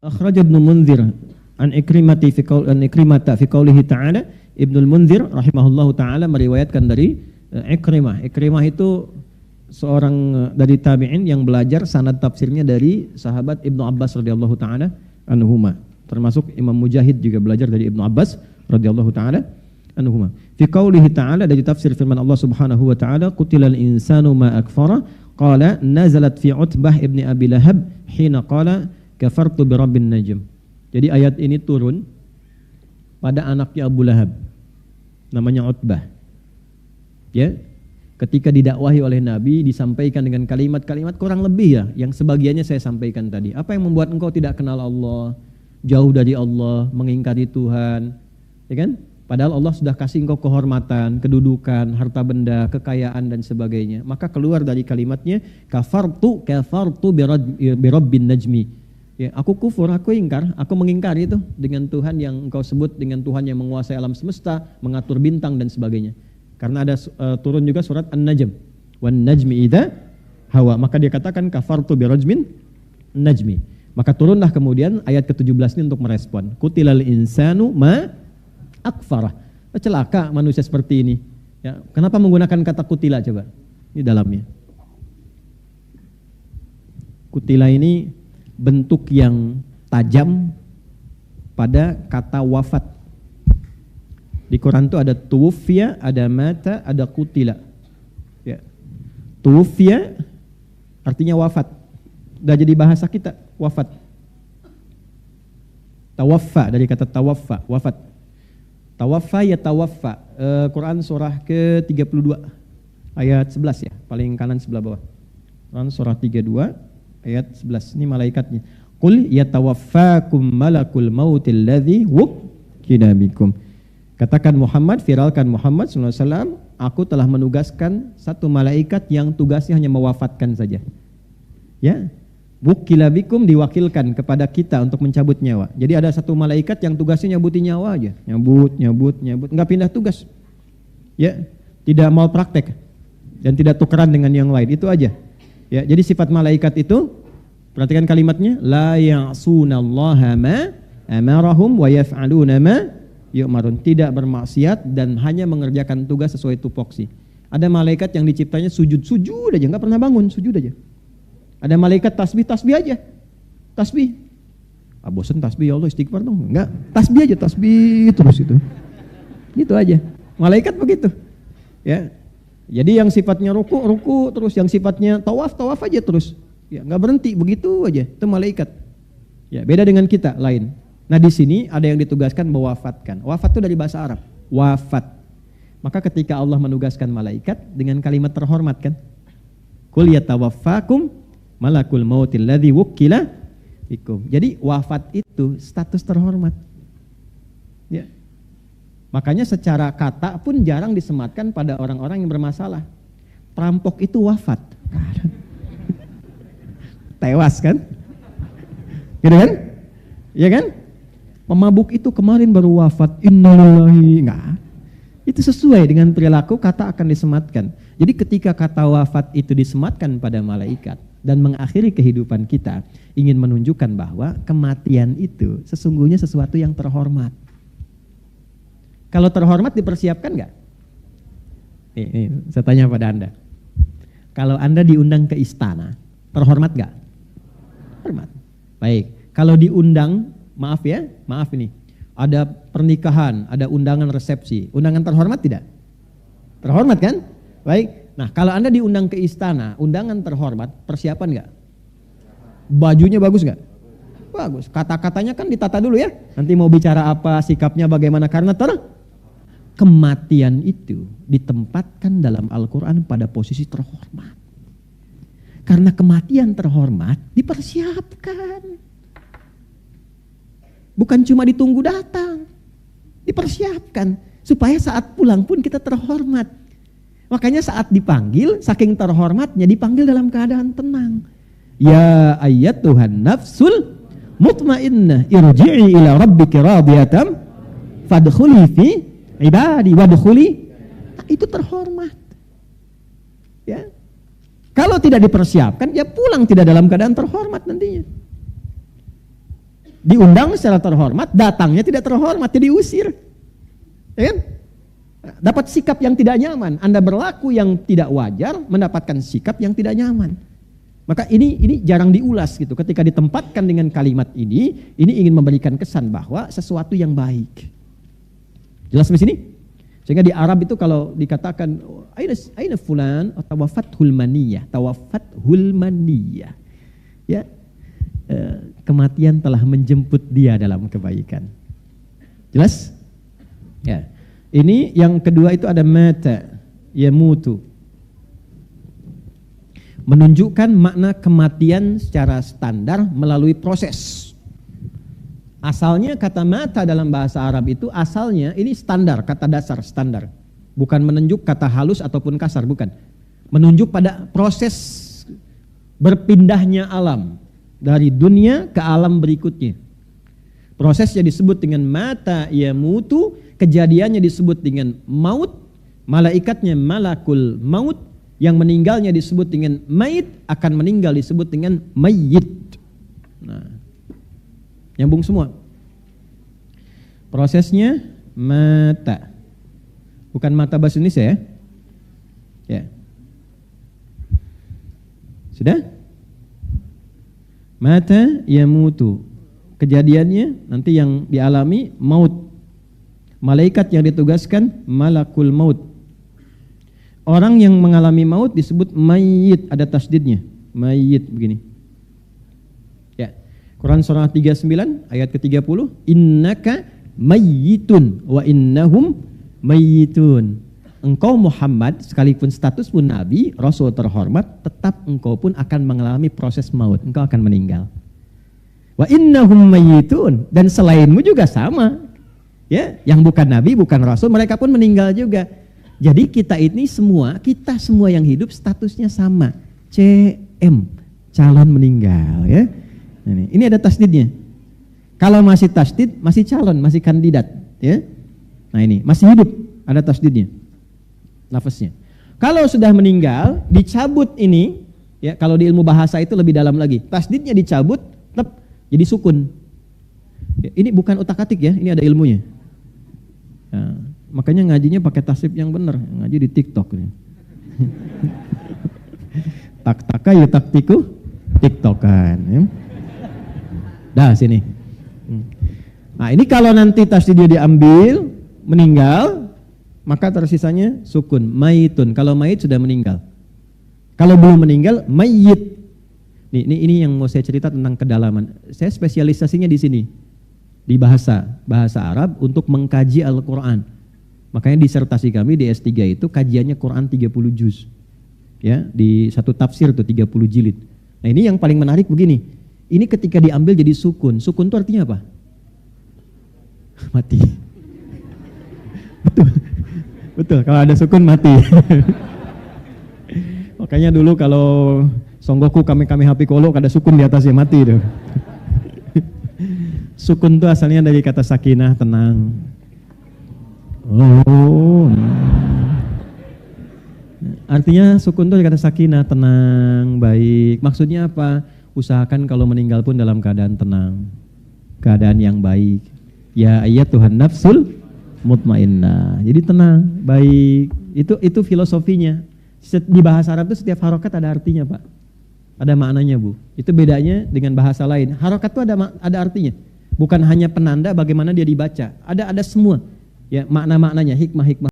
Akhraj Ibnu Munzir an Ikrimata fi qaulihi ta'ala. Ibnu Munzir rahimahullahu taala meriwayatkan dari Ikrimah. Ikrimah itu seorang dari tabi'in yang belajar sanad tafsirnya dari sahabat Ibnu Abbas radhiyallahu taala anhuma. Termasuk Imam Mujahid juga belajar dari Ibnu Abbas radhiyallahu taala anhuma. Fi qaulihi ta'ala, dari tafsir firman Allah Subhanahu wa taala, qutilal insanu ma akfara qala nazalat fi Utbah ibni Abi Lahab hina qala kafartu bi rabbin najm. Jadi ayat ini turun pada anaknya Abu Lahab, namanya Utbah. Ya, ketika didakwahi oleh Nabi, disampaikan dengan kalimat-kalimat kurang lebih ya, yang sebagiannya saya sampaikan tadi. Apa yang membuat engkau tidak kenal Allah, jauh dari Allah, mengingkari Tuhan, ya kan? Padahal Allah sudah kasih engkau kehormatan, kedudukan, harta benda, kekayaan dan sebagainya. Maka keluar dari kalimatnya kafartu bi rabbin najmi. Ya, aku kufur, aku ingkar, aku mengingkari itu dengan Tuhan yang engkau sebut, dengan Tuhan yang menguasai alam semesta, mengatur bintang dan sebagainya. Karena ada turun juga surat An-Najm, wan najmi idza hawa. Maka dia katakan kafartu bi rajmin najmi. Maka turunlah kemudian ayat ke-17 ini untuk merespon. Qutilal insanu ma akfarah. Celaka manusia seperti ini. Ya, kenapa menggunakan kata kutila coba? Ini dalamnya. Kutila ini bentuk yang tajam pada kata wafat. Di Quran itu ada tuwfiya, ada mata, ada kutila. Ya. Tuwfiya artinya wafat. Udah jadi bahasa kita, wafat. Tawaffa dari kata tawaffa, wafat. Tawaffa ya tawaffa. Quran surah ke-32 ayat 11 ya, paling kanan sebelah bawah. Quran surah 32 ayat 11, ini malaikatnya. Qul yatawaffakum malakul mautil ladzi wukkila bikum. Katakan Muhammad, viralkan Muhammad SAW, aku telah menugaskan satu malaikat yang tugasnya hanya mewafatkan saja. Ya, wukkila bikum, diwakilkan kepada kita untuk mencabut nyawa. Jadi ada satu malaikat yang tugasnya nyabutin nyawa aja, nyabut, enggak pindah tugas. Ya, tidak mau praktek dan tidak tukeran dengan yang lain, itu aja. Ya, jadi sifat malaikat itu, perhatikan kalimatnya, la ya'sunallaha ma amarahum wa yaf'aluna ma yu'marun, tidak bermaksiat dan hanya mengerjakan tugas sesuai tupoksi. Ada malaikat yang diciptanya sujud aja, enggak pernah bangun, sujud aja. Ada malaikat tasbih aja. Tasbih. Ah, bosan tasbih, ya Allah istighfar dong. Enggak, tasbih aja, tasbih terus itu. Gitu aja. Malaikat begitu. Ya. Jadi yang sifatnya ruku terus, yang sifatnya tawaf aja terus. Ya, enggak berhenti, begitu aja. Itu malaikat. Ya, beda dengan kita, lain. Nah, di sini ada yang ditugaskan mewafatkan. Wafat itu dari bahasa Arab, wafat. Maka ketika Allah menugaskan malaikat dengan kalimat terhormat kan? Qul yatawaffakum malakul mautil ladzi wukkila bikum. Jadi wafat itu status terhormat. Ya. Makanya secara kata pun jarang disematkan pada orang-orang yang bermasalah. Perampok itu wafat. Tewas kan? Gitu kan? Iya kan? Pemabuk itu kemarin baru wafat. Innalillahi. Enggak. Itu sesuai dengan perilaku, kata akan disematkan. Jadi ketika kata wafat itu disematkan pada malaikat dan mengakhiri kehidupan kita, ingin menunjukkan bahwa kematian itu sesungguhnya sesuatu yang terhormat. Kalau terhormat dipersiapkan enggak? Nih, saya tanya pada Anda. Kalau Anda diundang ke istana, terhormat enggak? Hormat. Baik. Kalau diundang, maaf ini, ada pernikahan, ada undangan resepsi. Undangan terhormat tidak? Terhormat kan? Baik. Nah, kalau Anda diundang ke istana, undangan terhormat, persiapan enggak? Bajunya bagus enggak? Bagus. Kata-katanya kan ditata dulu ya. Nanti mau bicara apa, sikapnya bagaimana, karena kematian itu ditempatkan dalam Al-Quran pada posisi terhormat. Karena kematian terhormat dipersiapkan. Bukan cuma ditunggu datang, dipersiapkan supaya saat pulang pun kita terhormat. Makanya saat dipanggil, saking terhormatnya dipanggil dalam keadaan tenang. Ya ayyatuhan nafsul mutmainnah irji'i ila rabbiki radiyatan fadkhuli fi ibadi wadkhuli. Itu terhormat. Ya. Kalau tidak dipersiapkan, ya pulang tidak dalam keadaan terhormat nantinya. diundang secara terhormat, datangnya tidak terhormat, jadi diusir. Ya kan? Dapat sikap yang tidak nyaman. Anda berlaku yang tidak wajar, mendapatkan sikap yang tidak nyaman. Maka ini jarang diulas gitu. Ketika ditempatkan dengan kalimat ini ingin memberikan kesan bahwa sesuatu yang baik. Jelas di sini? Sehingga di Arab itu kalau dikatakan aina fulan tawafathul maniyah, tawafathul maniyah. Ya. Kematian telah menjemput dia dalam kebaikan. Jelas? Ya. Ini yang kedua itu ada mata yamutu. Menunjukkan makna kematian secara standar melalui proses. Asalnya kata mata dalam bahasa Arab itu asalnya ini standar, kata dasar standar. Bukan menunjuk kata halus ataupun kasar, bukan. Menunjuk pada proses berpindahnya alam dari dunia ke alam berikutnya. Prosesnya disebut dengan mata yamutu, kejadiannya disebut dengan maut, malaikatnya malakul maut, yang meninggalnya disebut dengan mayit, akan meninggal disebut dengan mayyit. Nah, nyambung semua. Prosesnya mata. Bukan mata bahasa Indonesia ya. Ya. Sudah? Mata yamutu. Kejadiannya nanti yang dialami maut. Malaikat yang ditugaskan malakul maut. Orang yang mengalami maut disebut mayyit, ada tasdidnya. Mayyit begini. Ya. Quran surah 39 ayat ke-30, innaka mayyitun wa innahum mayyitun. Engkau Muhammad sekalipun status pun nabi, rasul terhormat, tetap engkau pun akan mengalami proses maut. Engkau akan meninggal. Wa innahum mayyitun, dan selainmu juga sama. Ya, yang bukan nabi, bukan rasul, mereka pun meninggal juga. Jadi kita semua yang hidup statusnya sama. CM, calon meninggal ya. Ini ada tasdidnya. Kalau masih tasdid, masih calon, masih kandidat ya. Nah ini, masih hidup, ada tasdidnya. Nafasnya. Kalau sudah meninggal, dicabut ini, ya kalau di ilmu bahasa itu lebih dalam lagi. Tasdidnya dicabut, tetap jadi sukun. Ya, ini bukan utak-atik ya, ini ada ilmunya. Nah, makanya ngajinya pakai tasrif yang benar, ngaji di TikTok. Tak-taka ya taktiku, TikTokan. Ya. Dah sini. Nah ini kalau nanti tasdidnya diambil, meninggal, maka tersisanya sukun, mayitun. Kalau mayit sudah meninggal. Kalau belum meninggal, mayyit. Ini yang mau saya cerita tentang kedalaman. Saya spesialisasinya di sini. Di bahasa Arab untuk mengkaji Al-Quran. Makanya disertasi kami di S3 itu kajiannya Quran 30 juz. Ya, di satu tafsir tuh 30 jilid. Nah, ini yang paling menarik begini. Ini ketika diambil jadi sukun. Sukun itu artinya apa? Mati. Betul, kalau ada sukun mati. Makanya dulu kalau Songgoku kami hapi kolo ada sukun di atasnya mati tuh. Sukun itu asalnya dari kata sakinah, tenang. Oh. Artinya sukun itu dari kata sakinah, tenang, baik. Maksudnya apa? Usahakan kalau meninggal pun dalam keadaan tenang. Keadaan yang baik. Ya ayyatuhan nafsul mutmainnah. Jadi tenang, baik. Itu filosofinya. Di bahasa Arab itu setiap harokat ada artinya, Pak. Ada maknanya, Bu. Itu bedanya dengan bahasa lain. Harokat itu ada artinya. Bukan hanya penanda bagaimana dia dibaca. Ada semua. Ya, makna-maknanya, hikmah-hikmah.